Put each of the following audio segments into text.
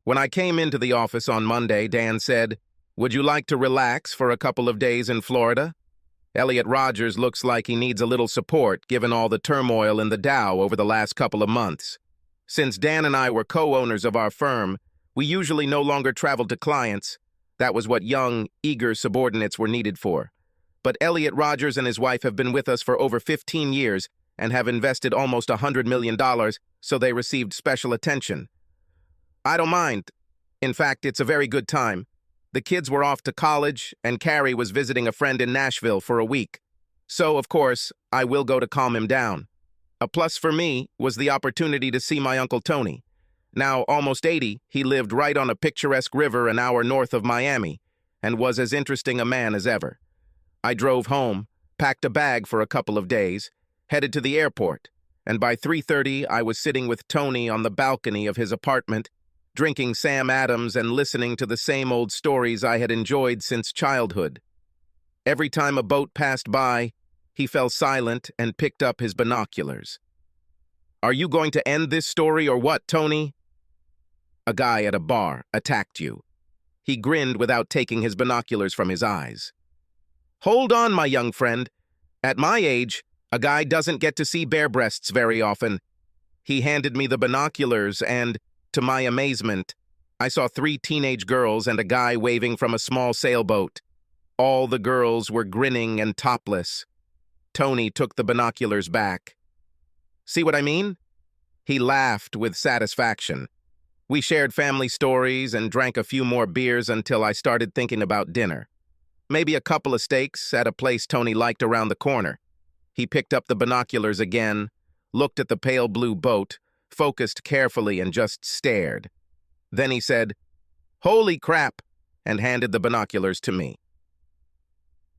When I came into the office on Monday, Dan said, "Would you like to relax for a couple of days in Florida?" Elliot Rogers looks like he needs a little support given all the turmoil in the Dow over the last couple of months. Since Dan and I were co-owners of our firm, we usually no longer traveled to clients. That was what young, eager subordinates were needed for. But Elliot Rogers and his wife have been with us for over 15 years and have invested almost $100 million, so they received special attention. I don't mind. In fact, it's a very good time. The kids were off to college, and Carrie was visiting a friend in Nashville for a week. So, of course, I will go to calm him down. A plus for me was the opportunity to see my Uncle Tony. Now almost 80, he lived right on a picturesque river an hour north of Miami, and was as interesting a man as ever. I drove home, packed a bag for a couple of days, headed to the airport, and by 3:30 I was sitting with Tony on the balcony of his apartment, drinking Sam Adams and listening to the same old stories I had enjoyed since childhood. Every time a boat passed by, he fell silent and picked up his binoculars. "Are you going to end this story or what, Tony?" "A guy at a bar attacked you." He grinned without taking his binoculars from his eyes. "Hold on, my young friend. At my age, a guy doesn't get to see bare breasts very often." He handed me the binoculars and, to my amazement, I saw 3 teenage girls and a guy waving from a small sailboat. All the girls were grinning and topless. Tony took the binoculars back. "See what I mean?" He laughed with satisfaction. We shared family stories and drank a few more beers until I started thinking about dinner. Maybe a couple of steaks at a place Tony liked around the corner. He picked up the binoculars again, looked at the pale blue boat, focused carefully and just stared. Then he said, "Holy crap," and handed the binoculars to me.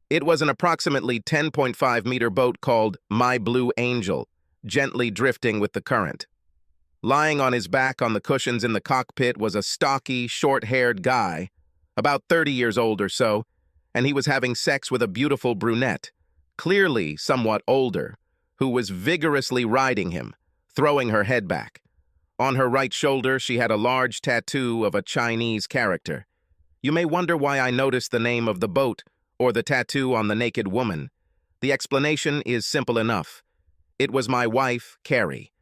It was an approximately 10.5-meter boat called My Blue Angel, gently drifting with the current. Lying on his back on the cushions in the cockpit was a stocky, short-haired guy, about 30 years old or so, and he was having sex with a beautiful brunette, clearly somewhat older, who was vigorously riding him, throwing her head back. On her right shoulder, she had a large tattoo of a Chinese character. You may wonder why I noticed the name of the boat or the tattoo on the naked woman. The explanation is simple enough. It was my wife, Carrie.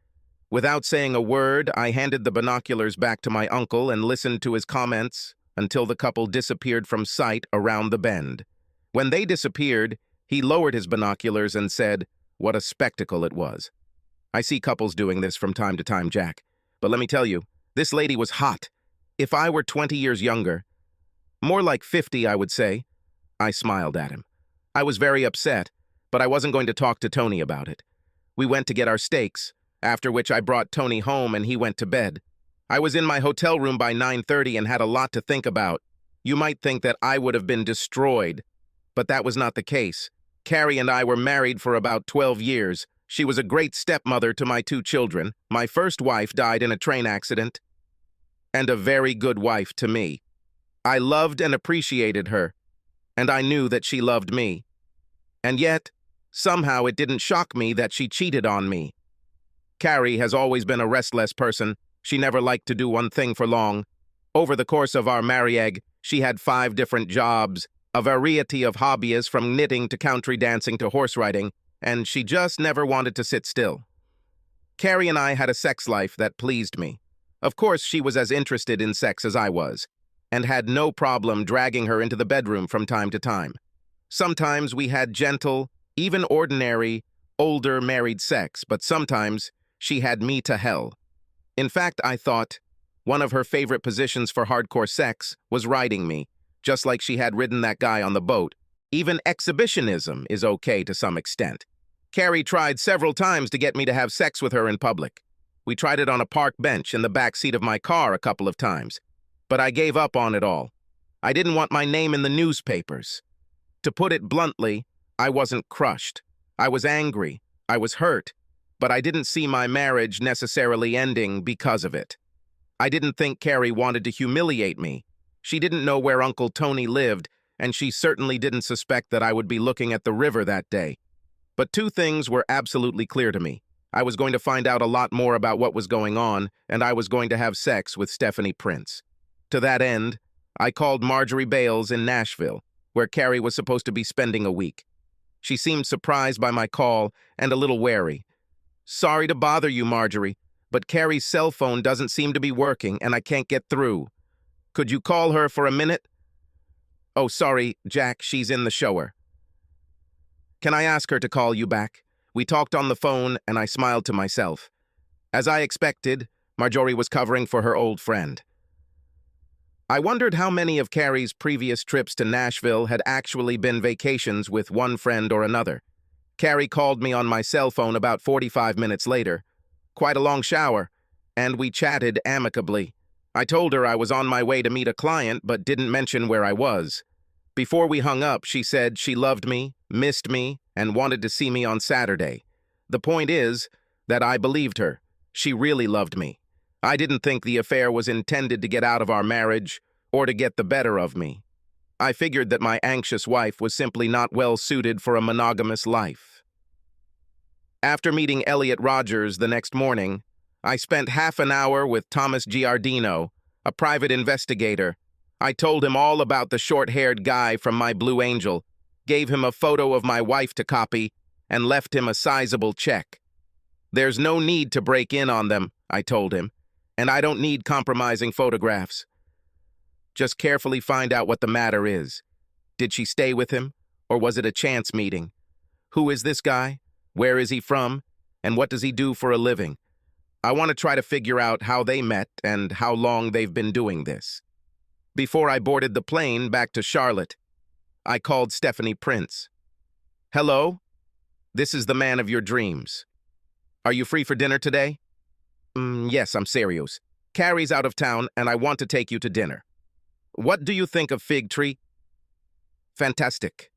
Without saying a word, I handed the binoculars back to my uncle and listened to his comments until the couple disappeared from sight around the bend. When they disappeared, he lowered his binoculars and said, "What a spectacle it was." I see couples doing this from time to time, Jack. But let me tell you, this lady was hot. If I were 20 years younger, more like 50, I would say. I smiled at him. I was very upset, but I wasn't going to talk to Tony about it. We went to get our steaks, after which I brought Tony home and he went to bed. I was in my hotel room by 9:30 and had a lot to think about. You might think that I would have been destroyed, but that was not the case. Carrie and I were married for about 12 years. She was a great stepmother to my 2 children. My first wife died in a train accident, and a very good wife to me. I loved and appreciated her, and I knew that she loved me. And yet, somehow it didn't shock me that she cheated on me. Carrie has always been a restless person. She never liked to do one thing for long. Over the course of our marriage, she had 5 different jobs, a variety of hobbies from knitting to country dancing to horse riding, and she just never wanted to sit still. Carrie and I had a sex life that pleased me. Of course, she was as interested in sex as I was, and had no problem dragging her into the bedroom from time to time. Sometimes we had gentle, even ordinary, older married sex, but sometimes she had me to hell. In fact, I thought one of her favorite positions for hardcore sex was riding me, just like she had ridden that guy on the boat. Even exhibitionism is okay to some extent. Carrie tried several times to get me to have sex with her in public. We tried it on a park bench in the back seat of my car a couple of times, but I gave up on it all. I didn't want my name in the newspapers. To put it bluntly, I wasn't crushed. I was angry. I was hurt. But I didn't see my marriage necessarily ending because of it. I didn't think Carrie wanted to humiliate me. She didn't know where Uncle Tony lived, and she certainly didn't suspect that I would be looking at the river that day. But 2 things were absolutely clear to me. I was going to find out a lot more about what was going on, and I was going to have sex with Stephanie Prince. To that end, I called Marjorie Bales in Nashville, where Carrie was supposed to be spending a week. She seemed surprised by my call and a little wary. "Sorry to bother you, Marjorie, but Carrie's cell phone doesn't seem to be working and I can't get through. Could you call her for a minute?" "Oh, sorry, Jack, she's in the shower." "Can I ask her to call you back?" We talked on the phone and I smiled to myself. As I expected, Marjorie was covering for her old friend. I wondered how many of Carrie's previous trips to Nashville had actually been vacations with one friend or another. Carrie called me on my cell phone about 45 minutes later. Quite a long shower, and we chatted amicably. I told her I was on my way to meet a client but didn't mention where I was. Before we hung up, she said she loved me, missed me, and wanted to see me on Saturday. The point is that I believed her. She really loved me. I didn't think the affair was intended to get out of our marriage or to get the better of me. I figured that my anxious wife was simply not well suited for a monogamous life. After meeting Elliot Rogers the next morning, I spent half an hour with Thomas Giardino, a private investigator. I told him all about the short-haired guy from My Blue Angel, gave him a photo of my wife to copy, and left him a sizable check. "There's no need to break in on them," I told him, "and I don't need compromising photographs. Just carefully find out what the matter is. Did she stay with him, or was it a chance meeting? Who is this guy? Where is he from? And what does he do for a living? I want to try to figure out how they met and how long they've been doing this." Before I boarded the plane back to Charlotte, I called Stephanie Prince. "Hello? This is the man of your dreams. Are you free for dinner today?" Yes, I'm serious. Carrie's out of town and I want to take you to dinner." "What do you think of Fig Tree?" "Fantastic.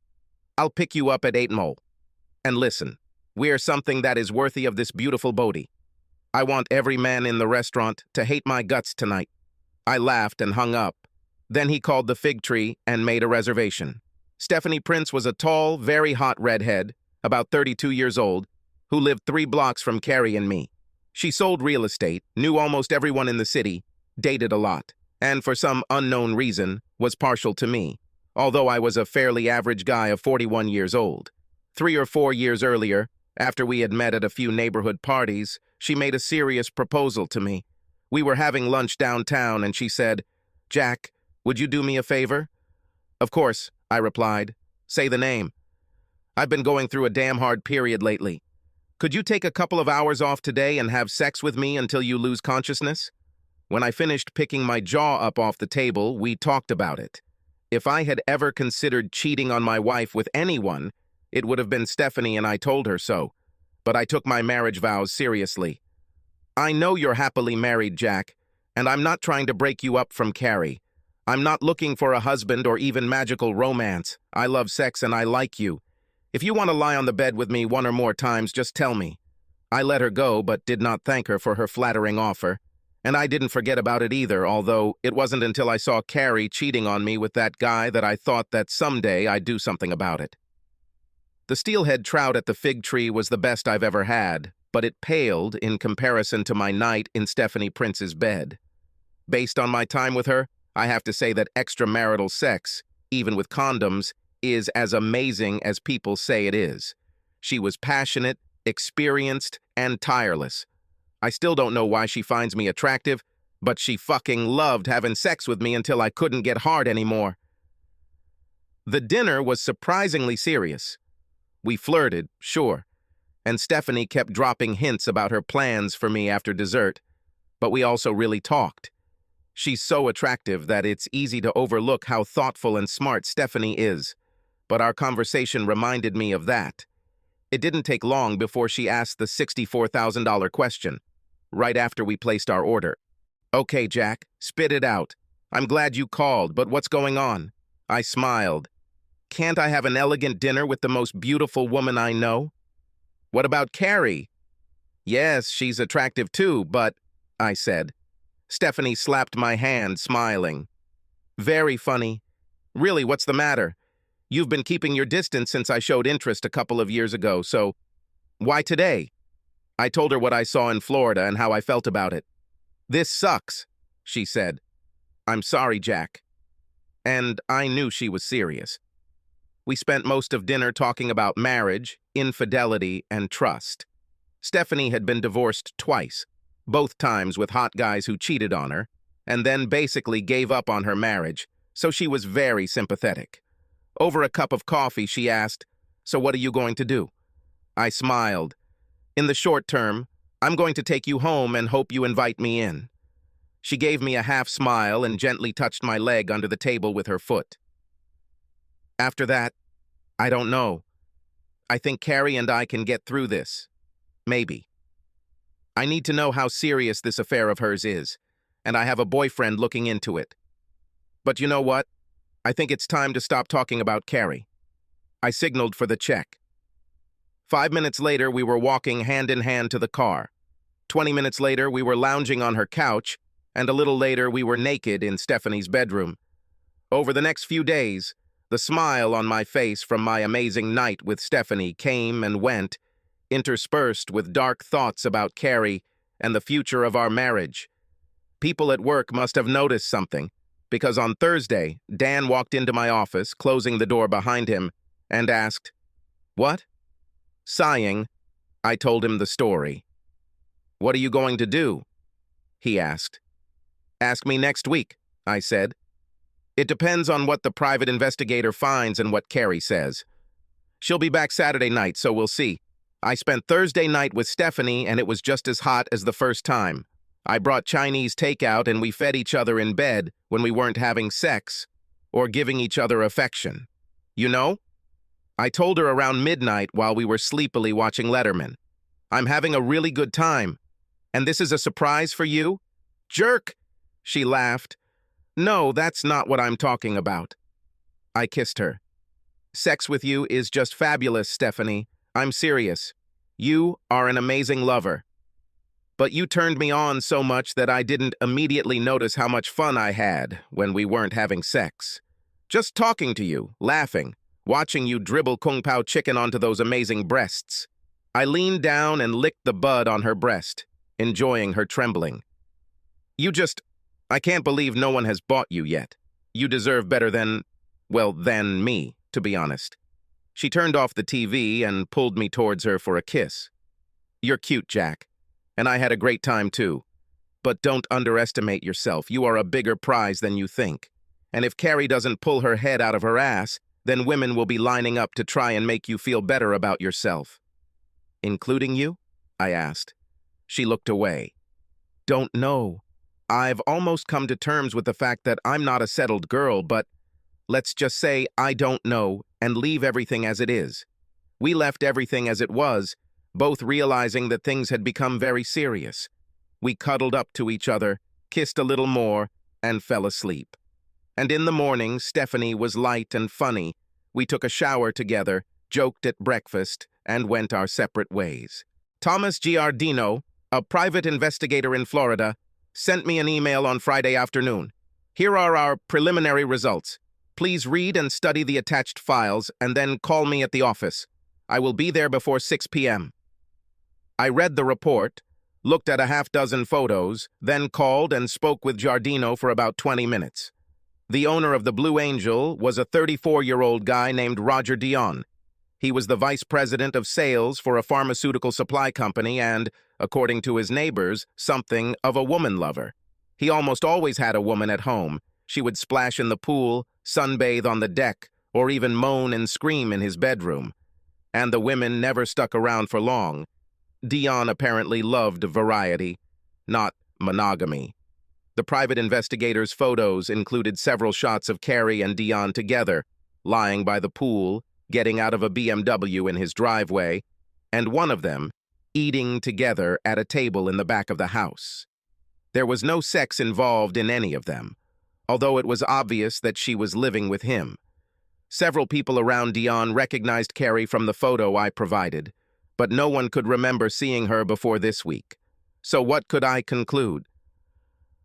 I'll pick you up at 8 Mole. And listen, we're something that is worthy of this beautiful Bodhi. I want every man in the restaurant to hate my guts tonight." I laughed and hung up. Then he called the Fig Tree and made a reservation. Stephanie Prince was a tall, very hot redhead, about 32 years old, who lived 3 blocks from Carrie and me. She sold real estate, knew almost everyone in the city, dated a lot, and for some unknown reason, was partial to me, although I was a fairly average guy of 41 years old. 3 or 4 years earlier, after we had met at a few neighborhood parties, she made a serious proposal to me. We were having lunch downtown and she said, "Jack, would you do me a favor?" "Of course," I replied. "Say the name." "I've been going through a damn hard period lately. Could you take a couple of hours off today and have sex with me until you lose consciousness?" When I finished picking my jaw up off the table, we talked about it. If I had ever considered cheating on my wife with anyone, it would have been Stephanie, and I told her so. But I took my marriage vows seriously. "I know you're happily married, Jack, and I'm not trying to break you up from Carrie. I'm not looking for a husband or even magical romance. I love sex and I like you. If you want to lie on the bed with me 1 or more times, just tell me." I let her go, but did not thank her for her flattering offer. And I didn't forget about it either, although it wasn't until I saw Carrie cheating on me with that guy that I thought that someday I'd do something about it. The steelhead trout at the Fig Tree was the best I've ever had, but it paled in comparison to my night in Stephanie Prince's bed. Based on my time with her, I have to say that extramarital sex, even with condoms, is as amazing as people say it is. She was passionate, experienced, and tireless. I still don't know why she finds me attractive, but she fucking loved having sex with me until I couldn't get hard anymore. The dinner was surprisingly serious. We flirted, sure, and Stephanie kept dropping hints about her plans for me after dessert, but we also really talked. She's so attractive that it's easy to overlook how thoughtful and smart Stephanie is, but our conversation reminded me of that. It didn't take long before she asked the $64,000 question, right after we placed our order. "Okay, Jack, spit it out. I'm glad you called, but what's going on?" I smiled. "Can't I have an elegant dinner with the most beautiful woman I know?" "What about Carrie?" "Yes, she's attractive too, but," I said. Stephanie slapped my hand, smiling. "Very funny. Really, what's the matter? You've been keeping your distance since I showed interest a couple of years ago, so why today?" I told her what I saw in Florida and how I felt about it. "This sucks," she said. "I'm sorry, Jack." And I knew she was serious. We spent most of dinner talking about marriage, infidelity, and trust. Stephanie had been divorced twice, both times with hot guys who cheated on her, and then basically gave up on her marriage, so she was very sympathetic. Over a cup of coffee, she asked, "So what are you going to do?" I smiled. "In the short term, I'm going to take you home and hope you invite me in." She gave me a half smile and gently touched my leg under the table with her foot. After that, I don't know. I think Carrie and I can get through this. Maybe. I need to know how serious this affair of hers is, and I have a boyfriend looking into it. But you know what? I think it's time to stop talking about Carrie. I signaled for the check. 5 minutes later, we were walking hand in hand to the car. 20 minutes later, we were lounging on her couch, and a little later, we were naked in Stephanie's bedroom. Over the next few days, the smile on my face from my amazing night with Stephanie came and went, interspersed with dark thoughts about Carrie and the future of our marriage. People at work must have noticed something, because on Thursday, Dan walked into my office, closing the door behind him, and asked, "What?" Sighing, I told him the story. "What are you going to do?" he asked. "Ask me next week," I said. "It depends on what the private investigator finds and what Carrie says. She'll be back Saturday night, so we'll see. I spent Thursday night with Stephanie, and it was just as hot as the first time. I brought Chinese takeout, and we fed each other in bed when we weren't having sex or giving each other affection. You know? I told her around midnight while we were sleepily watching Letterman. I'm having a really good time. And this is a surprise for you? Jerk!" She laughed. "No, that's not what I'm talking about." I kissed her. "Sex with you is just fabulous, Stephanie. I'm serious. You are an amazing lover. But you turned me on so much that I didn't immediately notice how much fun I had when we weren't having sex. Just talking to you, laughing, watching you dribble Kung Pao chicken onto those amazing breasts." I leaned down and licked the bud on her breast, enjoying her trembling. I can't believe no one has bought you yet. You deserve better than me, to be honest." She turned off the TV and pulled me towards her for a kiss. "You're cute, Jack. And I had a great time, too. But don't underestimate yourself. You are a bigger prize than you think. And if Carrie doesn't pull her head out of her ass, then women will be lining up to try and make you feel better about yourself." "Including you?" I asked. She looked away. "Don't know. I've almost come to terms with the fact that I'm not a settled girl, but let's just say I don't know and leave everything as it is." We left everything as it was, both realizing that things had become very serious. We cuddled up to each other, kissed a little more, and fell asleep. And in the morning, Stephanie was light and funny. We took a shower together, joked at breakfast, and went our separate ways. Thomas Giardino, a private investigator in Florida, sent me an email on Friday afternoon. "Here are our preliminary results. Please read and study the attached files and then call me at the office. I will be there before 6 p.m. I read the report, looked at a half-dozen photos, then called and spoke with Giardino for about 20 minutes. The owner of the Blue Angel was a 34-year-old guy named Roger Dion. He was the vice president of sales for a pharmaceutical supply company and, according to his neighbors, something of a woman lover. He almost always had a woman at home. She would splash in the pool, sunbathe on the deck, or even moan and scream in his bedroom. And the women never stuck around for long. Dion apparently loved variety, not monogamy. The private investigator's photos included several shots of Carrie and Dion together, lying by the pool, getting out of a BMW in his driveway, and one of them eating together at a table in the back of the house. There was no sex involved in any of them, although it was obvious that she was living with him. Several people around Dion recognized Carrie from the photo I provided, but no one could remember seeing her before this week. So what could I conclude?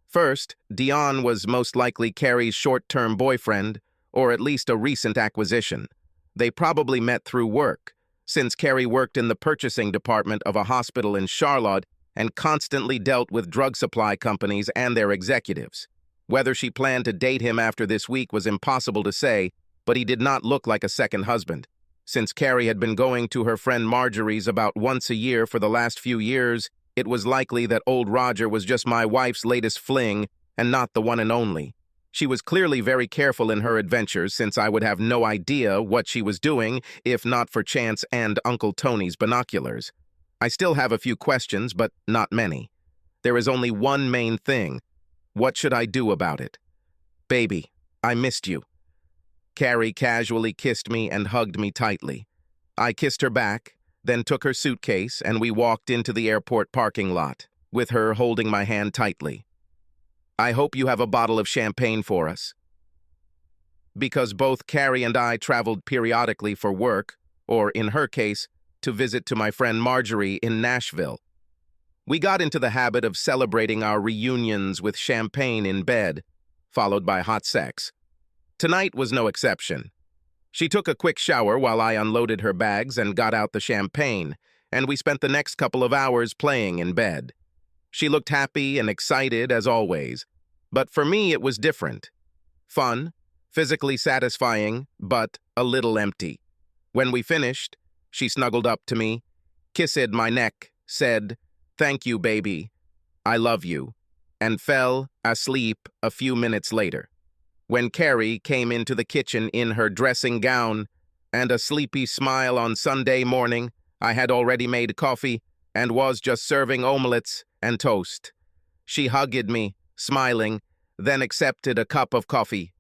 First, Dion was most likely Carrie's short-term boyfriend, or at least a recent acquisition. They probably met through work, since Carrie worked in the purchasing department of a hospital in Charlotte and constantly dealt with drug supply companies and their executives. Whether she planned to date him after this week was impossible to say, but he did not look like a second husband. Since Carrie had been going to her friend Marjorie's about once a year for the last few years, it was likely that old Roger was just my wife's latest fling and not the one and only. She was clearly very careful in her adventures, since I would have no idea what she was doing if not for Chance and Uncle Tony's binoculars. I still have a few questions, but not many. There is only one main thing. What should I do about it? Baby, I missed you. Carrie casually kissed me and hugged me tightly. I kissed her back, then took her suitcase, and we walked into the airport parking lot, with her holding my hand tightly. I hope you have a bottle of champagne for us. Because both Carrie and I traveled periodically for work, or in her case, to visit to my friend Marjorie in Nashville. We got into the habit of celebrating our reunions with champagne in bed, followed by hot sex. Tonight was no exception. She took a quick shower while I unloaded her bags and got out the champagne, and we spent the next couple of hours playing in bed. She looked happy and excited as always, but for me it was different. Fun, physically satisfying, but a little empty. When we finished, she snuggled up to me, kissed my neck, said, "Thank you, baby. I love you," and fell asleep a few minutes later. When Carrie came into the kitchen in her dressing gown and a sleepy smile on Sunday morning, I had already made coffee and was just serving omelettes and toast. She hugged me, smiling, then accepted a cup of coffee.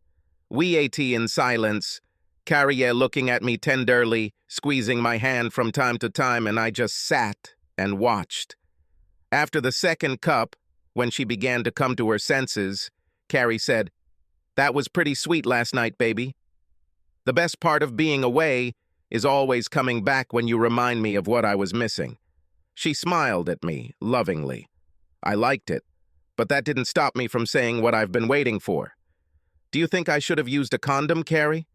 We ate in silence, Carrie looking at me tenderly, squeezing my hand from time to time, and I just sat and watched. After the second cup, when she began to come to her senses, Carrie said, "That was pretty sweet last night, baby. The best part of being away is always coming back when you remind me of what I was missing." She smiled at me lovingly. I liked it, but that didn't stop me from saying what I've been waiting for. "Do you think I should have used a condom, Carrie?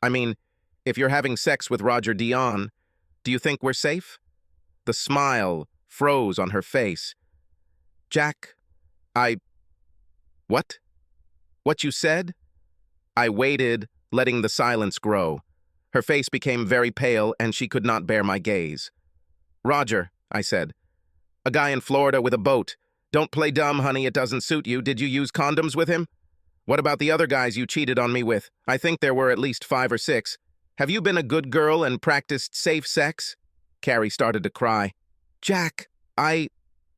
I mean, if you're having sex with Roger Dion, do you think we're safe?" The smile froze on her face. "Jack, What? What you said?" I waited, letting the silence grow. Her face became very pale, and she could not bear my gaze. "Roger," I said. "A guy in Florida with a boat. Don't play dumb, honey, it doesn't suit you. Did you use condoms with him? What about the other guys you cheated on me with? I think there were at least 5 or 6. Have you been a good girl and practiced safe sex?" Carrie started to cry. "Jack,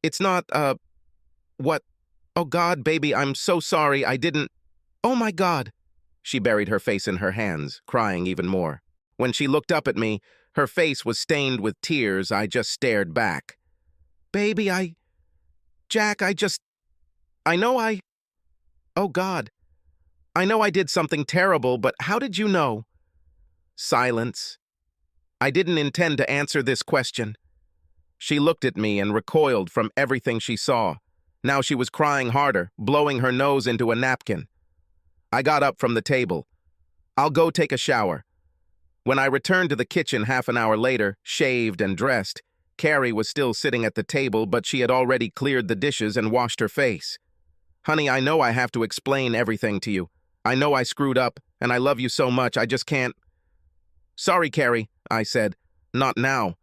it's not, what? Oh God, baby, I'm so sorry, I didn't. Oh my God." She buried her face in her hands, crying even more. When she looked up at me, her face was stained with tears. I just stared back. "Baby, Jack, oh God. I know I did something terrible, but how did you know?" Silence. I didn't intend to answer this question. She looked at me and recoiled from everything she saw. Now she was crying harder, blowing her nose into a napkin. I got up from the table. "I'll go take a shower." When I returned to the kitchen half an hour later, shaved and dressed, Carrie was still sitting at the table, but she had already cleared the dishes and washed her face. "Honey, I know I have to explain everything to you. I know I screwed up, and I love you so much, I just can't." "Sorry, Carrie," I said. "Not now.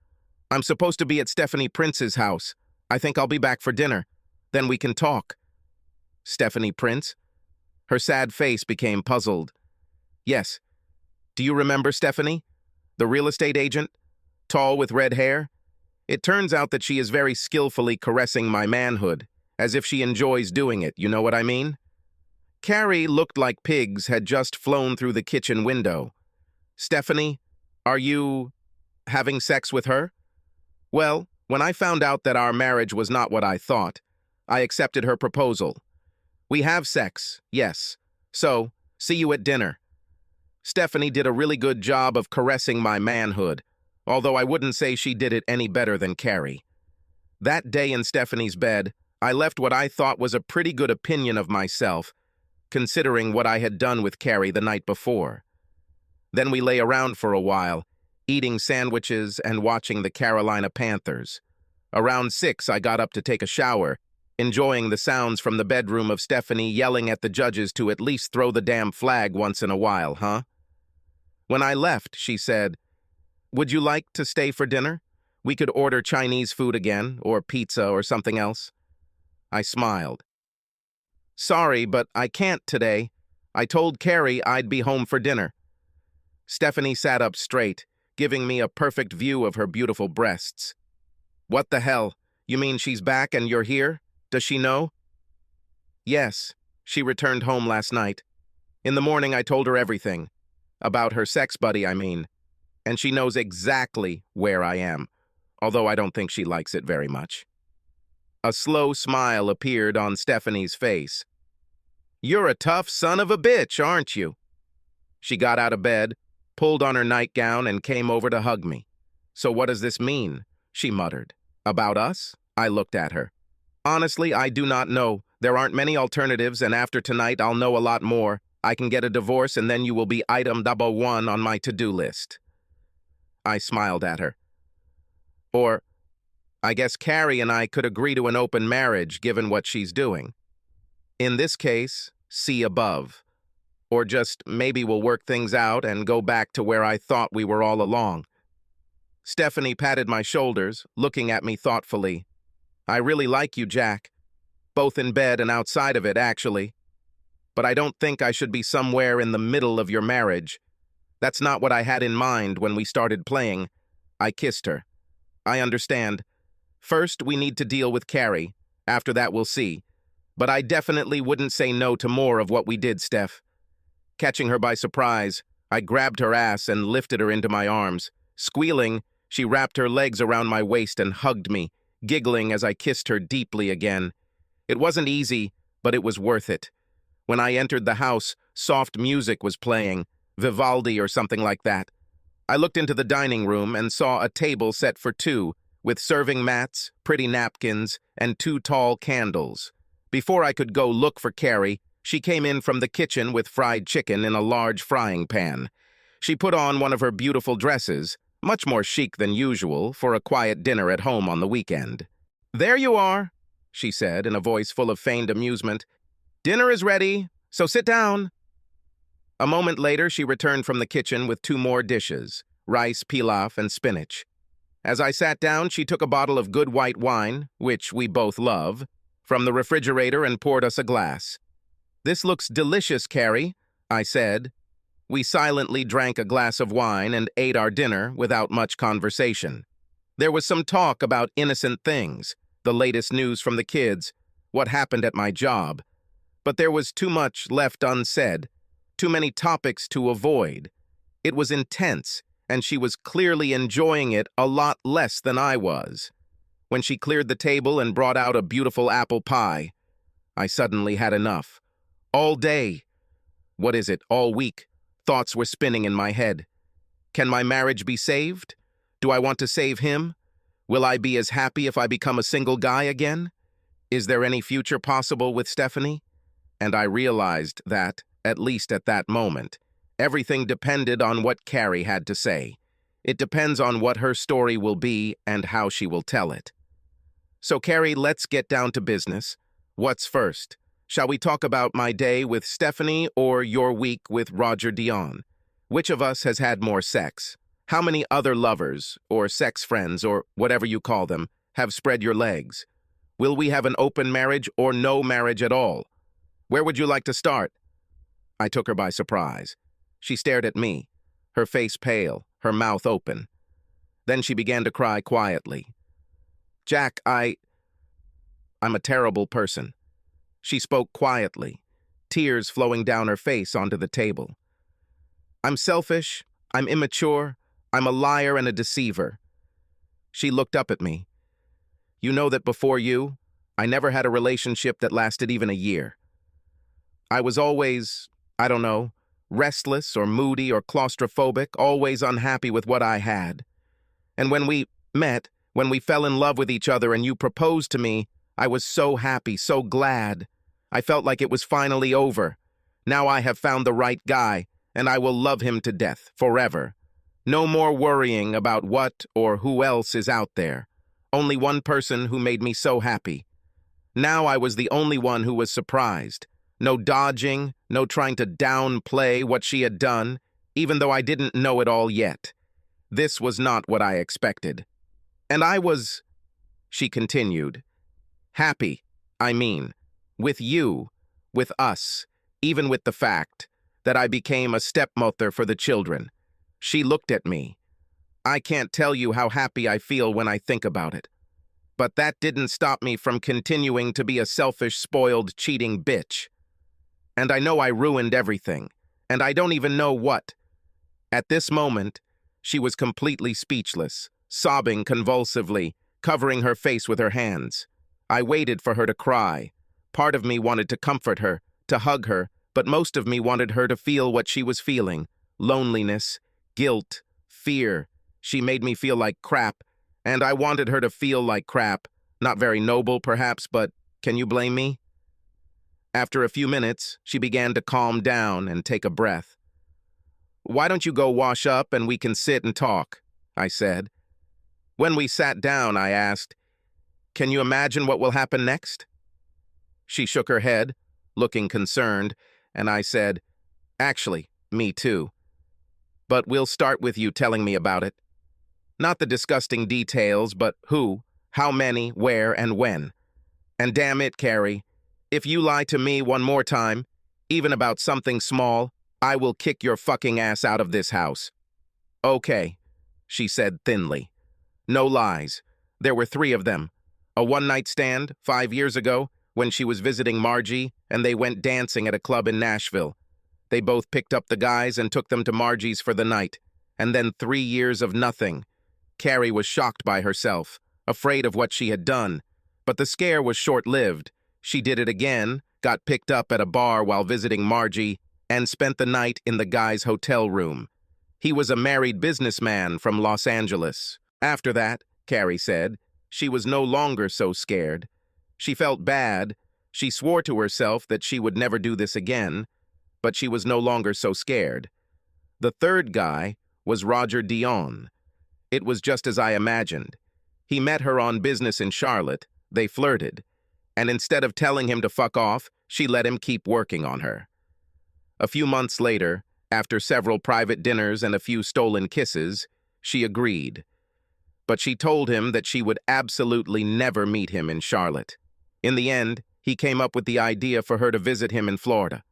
I'm supposed to be at Stephanie Prince's house. I think I'll be back for dinner. Then we can talk." "Stephanie Prince?" Her sad face became puzzled. "Yes. Do you remember Stephanie? The real estate agent? Tall with red hair? It turns out that she is very skillfully caressing my manhood, as if she enjoys doing it, you know what I mean?" Carrie looked like pigs had just flown through the kitchen window. "Stephanie, are you having sex with her?" Well, when I found out that our marriage was not what I thought, I accepted her proposal. "We have sex, yes. So, see you at dinner." Stephanie did a really good job of caressing my manhood, although I wouldn't say she did it any better than Carrie. That day in Stephanie's bed, I left what I thought was a pretty good opinion of myself, considering what I had done with Carrie the night before. Then we lay around for a while, eating sandwiches and watching the Carolina Panthers. Around 6, I got up to take a shower, enjoying the sounds from the bedroom of Stephanie yelling at the judges to at least throw the damn flag once in a while, huh? When I left, she said, "Would you like to stay for dinner? We could order Chinese food again, or pizza or something else." I smiled. "Sorry, but I can't today. I told Carrie I'd be home for dinner." Stephanie sat up straight, giving me a perfect view of her beautiful breasts. "What the hell? You mean she's back and you're here? Does she know?" "Yes. She returned home last night. In the morning I told her everything. About her sex buddy, I mean. And she knows exactly where I am, although I don't think she likes it very much." A slow smile appeared on Stephanie's face. "You're a tough son of a bitch, aren't you?" She got out of bed, pulled on her nightgown, and came over to hug me. "So what does this mean?" she muttered. "About us?" I looked at her. "Honestly, I do not know. There aren't many alternatives, and after tonight I'll know a lot more. I can get a divorce, and then you will be item #1 on my to-do list." I smiled at her. "Or, I guess Carrie and I could agree to an open marriage, given what she's doing. In this case, see above. Or just maybe we'll work things out and go back to where I thought we were all along." Stephanie patted my shoulders, looking at me thoughtfully. "I really like you, Jack. Both in bed and outside of it, actually. But I don't think I should be somewhere in the middle of your marriage. That's not what I had in mind when we started playing." I kissed her. "I understand. First, we need to deal with Carrie. After that, we'll see. But I definitely wouldn't say no to more of what we did, Steph." Catching her by surprise, I grabbed her ass and lifted her into my arms. Squealing, she wrapped her legs around my waist and hugged me, giggling as I kissed her deeply again. It wasn't easy, but it was worth it. When I entered the house, soft music was playing, Vivaldi or something like that. I looked into the dining room and saw a table set for two, with serving mats, pretty napkins, and 2 tall candles. Before I could go look for Carrie, she came in from the kitchen with fried chicken in a large frying pan. She put on one of her beautiful dresses, much more chic than usual, for a quiet dinner at home on the weekend. "There you are," she said in a voice full of feigned amusement. "Dinner is ready, so sit down." A moment later, she returned from the kitchen with 2 more dishes, rice, pilaf, and spinach. As I sat down, she took a bottle of good white wine, which we both love, from the refrigerator and poured us a glass. "This looks delicious, Carrie," I said. We silently drank a glass of wine and ate our dinner without much conversation. There was some talk about innocent things, the latest news from the kids, what happened at my job. But there was too much left unsaid, too many topics to avoid. It was intense, and she was clearly enjoying it a lot less than I was. When she cleared the table and brought out a beautiful apple pie, I suddenly had enough. All day, all week, thoughts were spinning in my head. Can my marriage be saved? Do I want to save him? Will I be as happy if I become a single guy again? Is there any future possible with Stephanie? And I realized that, at least at that moment, everything depended on what Carrie had to say. It depends on what her story will be and how she will tell it. So, Carrie, let's get down to business. What's first? Shall we talk about my day with Stephanie or your week with Roger Dion? Which of us has had more sex? How many other lovers, or sex friends, or whatever you call them, have spread your legs? Will we have an open marriage or no marriage at all? Where would you like to start? I took her by surprise. She stared at me, her face pale, her mouth open. Then she began to cry quietly. "Jack, I'm a terrible person." She spoke quietly, tears flowing down her face onto the table. "I'm selfish, I'm immature, I'm a liar and a deceiver." She looked up at me. "You know that before you, I never had a relationship that lasted even a year. I was always, restless or moody or claustrophobic, always unhappy with what I had. And when we met, when we fell in love with each other and you proposed to me, I was so happy, so glad. I felt like it was finally over. Now I have found the right guy, and I will love him to death, forever. No more worrying about what or who else is out there. Only one person who made me so happy. Now I was the only one who was surprised. No dodging, no trying to downplay what she had done, even though I didn't know it all yet. This was not what I expected. And I was, she continued, happy, I mean, with you, with us, even with the fact that I became a stepmother for the children. She looked at me. I can't tell you how happy I feel when I think about it. But that didn't stop me from continuing to be a selfish, spoiled, cheating bitch. And I know I ruined everything, and I don't even know what. At this moment, she was completely speechless, sobbing convulsively, covering her face with her hands. I waited for her to cry. Part of me wanted to comfort her, to hug her, but most of me wanted her to feel what she was feeling. Loneliness, guilt, fear. She made me feel like crap, and I wanted her to feel like crap. Not very noble, perhaps, but can you blame me? After a few minutes, she began to calm down and take a breath. "Why don't you go wash up and we can sit and talk?" I said. When we sat down, I asked, "Can you imagine what will happen next?" She shook her head, looking concerned, and I said, "Actually, me too. But we'll start with you telling me about it. Not the disgusting details, but who, how many, where, and when. And damn it, Carrie, if you lie to me one more time, even about something small, I will kick your fucking ass out of this house." "Okay," she said thinly. "No lies. There were 3 of them. A one-night stand 5 years ago when she was visiting Margie, and they went dancing at a club in Nashville. They both picked up the guys and took them to Margie's for the night. And then 3 years of nothing. Carrie was shocked by herself, afraid of what she had done. But the scare was short-lived. She did it again, got picked up at a bar while visiting Margie, and spent the night in the guy's hotel room. He was a married businessman from Los Angeles. After that, Carrie said, she was no longer so scared. She felt bad. She swore to herself that she would never do this again, but she was no longer so scared. The 3rd guy was Roger Dion. It was just as I imagined. He met her on business in Charlotte. They flirted. And instead of telling him to fuck off, she let him keep working on her. A few months later, after several private dinners and a few stolen kisses, she agreed. But she told him that she would absolutely never meet him in Charlotte. In the end, he came up with the idea for her to visit him in Florida.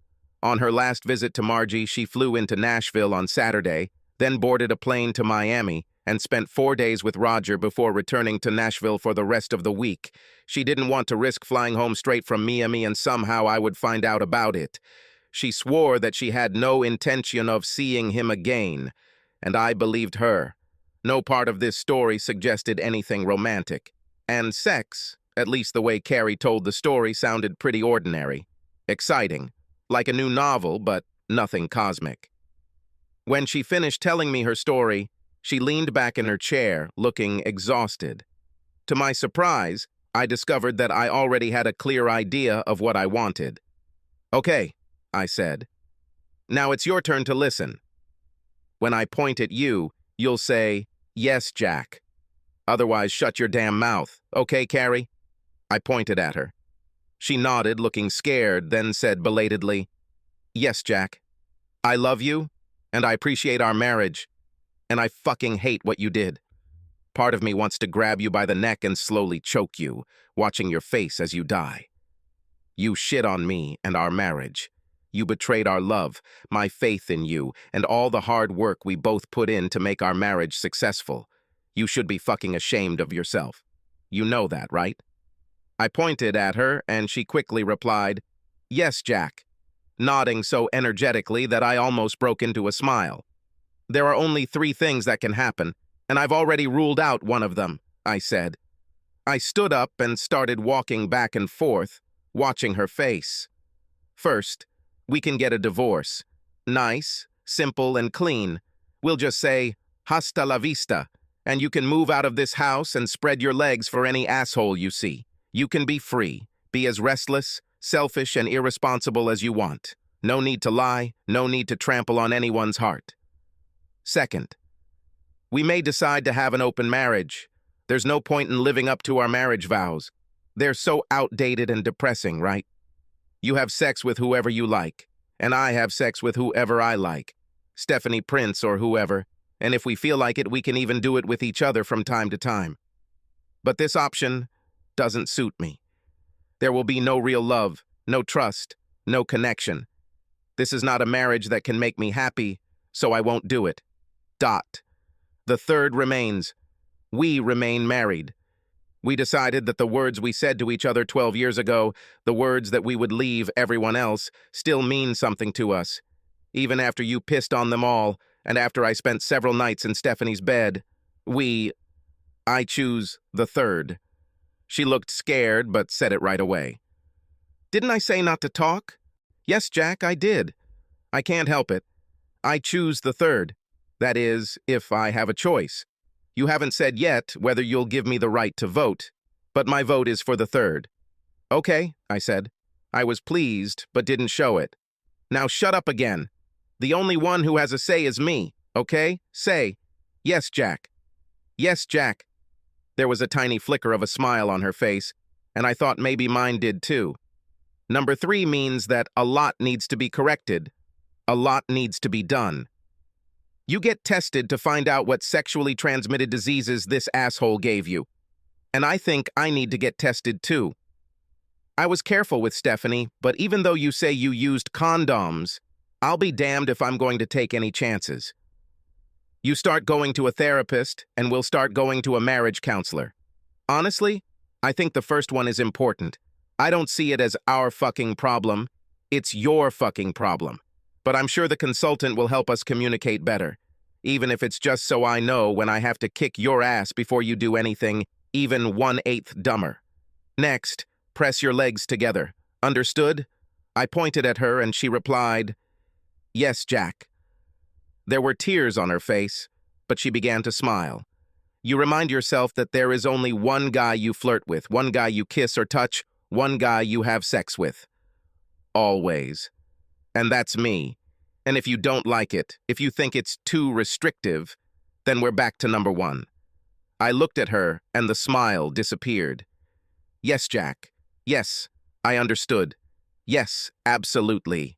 On her last visit to Margie, she flew into Nashville on Saturday, then boarded a plane to Miami, and spent 4 days with Roger before returning to Nashville for the rest of the week. She didn't want to risk flying home straight from Miami and somehow I would find out about it. She swore that she had no intention of seeing him again, and I believed her. No part of this story suggested anything romantic. And sex, at least the way Carrie told the story, sounded pretty ordinary. Exciting, like a new novel, but nothing cosmic. When she finished telling me her story, she leaned back in her chair, looking exhausted. To my surprise, I discovered that I already had a clear idea of what I wanted. "Okay," I said. "Now it's your turn to listen. When I point at you, you'll say, 'Yes, Jack.' Otherwise, shut your damn mouth. Okay, Carrie?" I pointed at her. She nodded, looking scared, then said belatedly, "Yes, Jack. I love you, and I appreciate our marriage, and I fucking hate what you did. Part of me wants to grab you by the neck and slowly choke you, watching your face as you die. You shit on me and our marriage. You betrayed our love, my faith in you, and all the hard work we both put in to make our marriage successful. You should be fucking ashamed of yourself. You know that, right?" I pointed at her, and she quickly replied, "Yes, Jack," nodding so energetically that I almost broke into a smile. "There are only 3 things that can happen, and I've already ruled out one of them," I said. I stood up and started walking back and forth, watching her face. "First, we can get a divorce. Nice, simple, and clean. We'll just say, 'Hasta la vista,' and you can move out of this house and spread your legs for any asshole you see. You can be free, be as restless, selfish, and irresponsible as you want. No need to lie, no need to trample on anyone's heart. Second, we may decide to have an open marriage. There's no point in living up to our marriage vows. They're so outdated and depressing, right? You have sex with whoever you like, and I have sex with whoever I like, Stephanie Prince or whoever, and if we feel like it, we can even do it with each other from time to time. But this option doesn't suit me. There will be no real love, no trust, no connection. This is not a marriage that can make me happy, so I won't do it. The third remains. We remain married. We decided that the words we said to each other 12 years ago, the words that we would leave everyone else, still mean something to us. Even after you pissed on them all, and after I spent several nights in Stephanie's bed, I choose the third. She looked scared, but said it right away. Didn't I say not to talk? Yes, Jack, I did. I can't help it. I choose the third. That is, if I have a choice. You haven't said yet whether you'll give me the right to vote, but my vote is for the third. Okay, I said. I was pleased, but didn't show it. Now shut up again. The only one who has a say is me, okay? Say, yes, Jack. Yes, Jack. There was a tiny flicker of a smile on her face, and I thought maybe mine did too. Number 3 means that a lot needs to be corrected. A lot needs to be done. You get tested to find out what sexually transmitted diseases this asshole gave you. And I think I need to get tested too. I was careful with Stephanie, but even though you say you used condoms, I'll be damned if I'm going to take any chances. You start going to a therapist, and we'll start going to a marriage counselor. Honestly, I think the first one is important. I don't see it as our fucking problem. It's your fucking problem. But I'm sure the consultant will help us communicate better, even if it's just so I know when I have to kick your ass before you do anything even 1/8 dumber. Next, press your legs together. Understood? I pointed at her and she replied, Yes, Jack. There were tears on her face, but she began to smile. You remind yourself that there is only one guy you flirt with, one guy you kiss or touch, one guy you have sex with. Always. And that's me. And if you don't like it, if you think it's too restrictive, then we're back to number 1. I looked at her, and the smile disappeared. Yes, Jack. Yes, I understood. Yes, absolutely.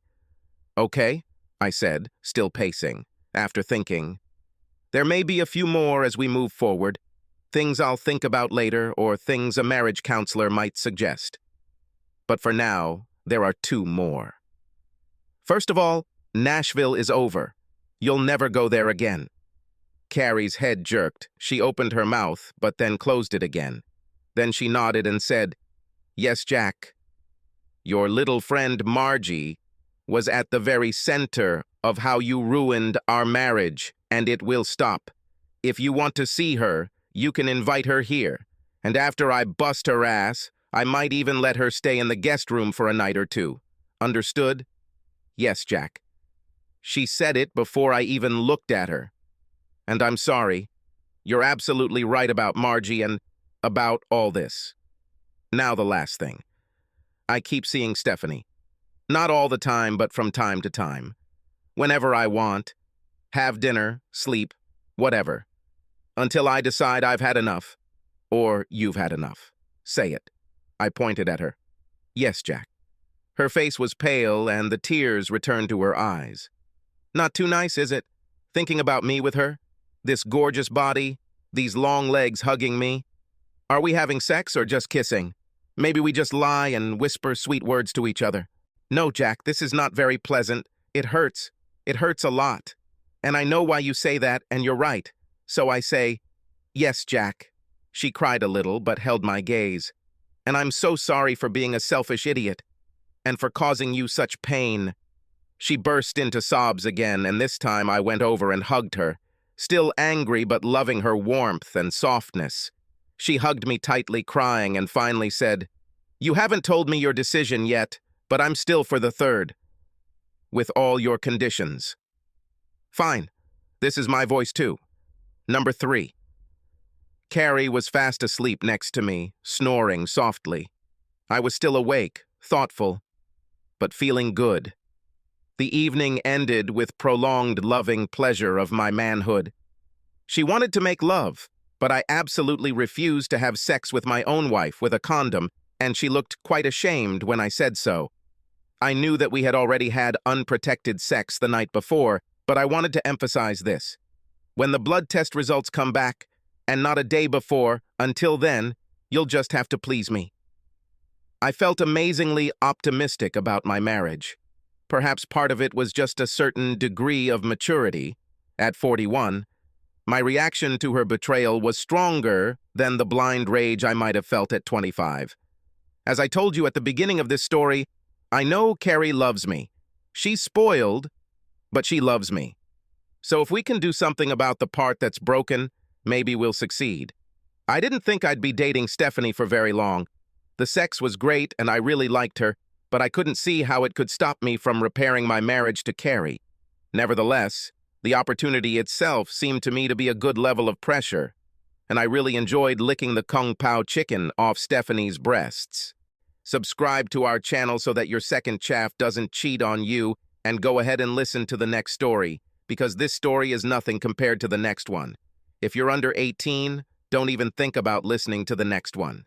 Okay, I said, still pacing, after thinking. There may be a few more as we move forward, things I'll think about later or things a marriage counselor might suggest. But for now, there are 2 more. First of all, Nashville is over. You'll never go there again. Carrie's head jerked. She opened her mouth, but then closed it again. Then she nodded and said, Yes, Jack. Your little friend Margie was at the very center of how you ruined our marriage, and it will stop. If you want to see her, you can invite her here. And after I bust her ass, I might even let her stay in the guest room for a night or 2. Understood? Yes, Jack. She said it before I even looked at her. And I'm sorry. You're absolutely right about Margie and about all this. Now the last thing. I keep seeing Stephanie. Not all the time, but from time to time. Whenever I want. Have dinner, sleep, whatever. Until I decide I've had enough. Or you've had enough. Say it. I pointed at her. Yes, Jack. Her face was pale, and the tears returned to her eyes. Not too nice, is it? Thinking about me with her? This gorgeous body? These long legs hugging me? Are we having sex or just kissing? Maybe we just lie and whisper sweet words to each other. No, Jack, this is not very pleasant. It hurts. It hurts a lot. And I know why you say that, and you're right. So I say, Yes, Jack. She cried a little, but held my gaze. And I'm so sorry for being a selfish idiot. And for causing you such pain. She burst into sobs again, and this time I went over and hugged her, still angry but loving her warmth and softness. She hugged me tightly, crying, and finally said, You haven't told me your decision yet, but I'm still for the third. With all your conditions. Fine. This is my voice too. Number 3. Carrie was fast asleep next to me, snoring softly. I was still awake, thoughtful, but feeling good. The evening ended with prolonged loving pleasure of my manhood. She wanted to make love, but I absolutely refused to have sex with my own wife with a condom, and she looked quite ashamed when I said so. I knew that we had already had unprotected sex the night before, but I wanted to emphasize this. When the blood test results come back, and not a day before, until then, you'll just have to please me. I felt amazingly optimistic about my marriage. Perhaps part of it was just a certain degree of maturity. At 41, my reaction to her betrayal was stronger than the blind rage I might have felt at 25. As I told you at the beginning of this story, I know Carrie loves me. She's spoiled, but she loves me. So if we can do something about the part that's broken, maybe we'll succeed. I didn't think I'd be dating Stephanie for very long. The sex was great and I really liked her, but I couldn't see how it could stop me from repairing my marriage to Carrie. Nevertheless, the opportunity itself seemed to me to be a good level of pressure, and I really enjoyed licking the Kung Pao chicken off Stephanie's breasts. Subscribe to our channel so that your second chaff doesn't cheat on you, and go ahead and listen to the next story, because this story is nothing compared to the next one. If you're under 18, don't even think about listening to the next one.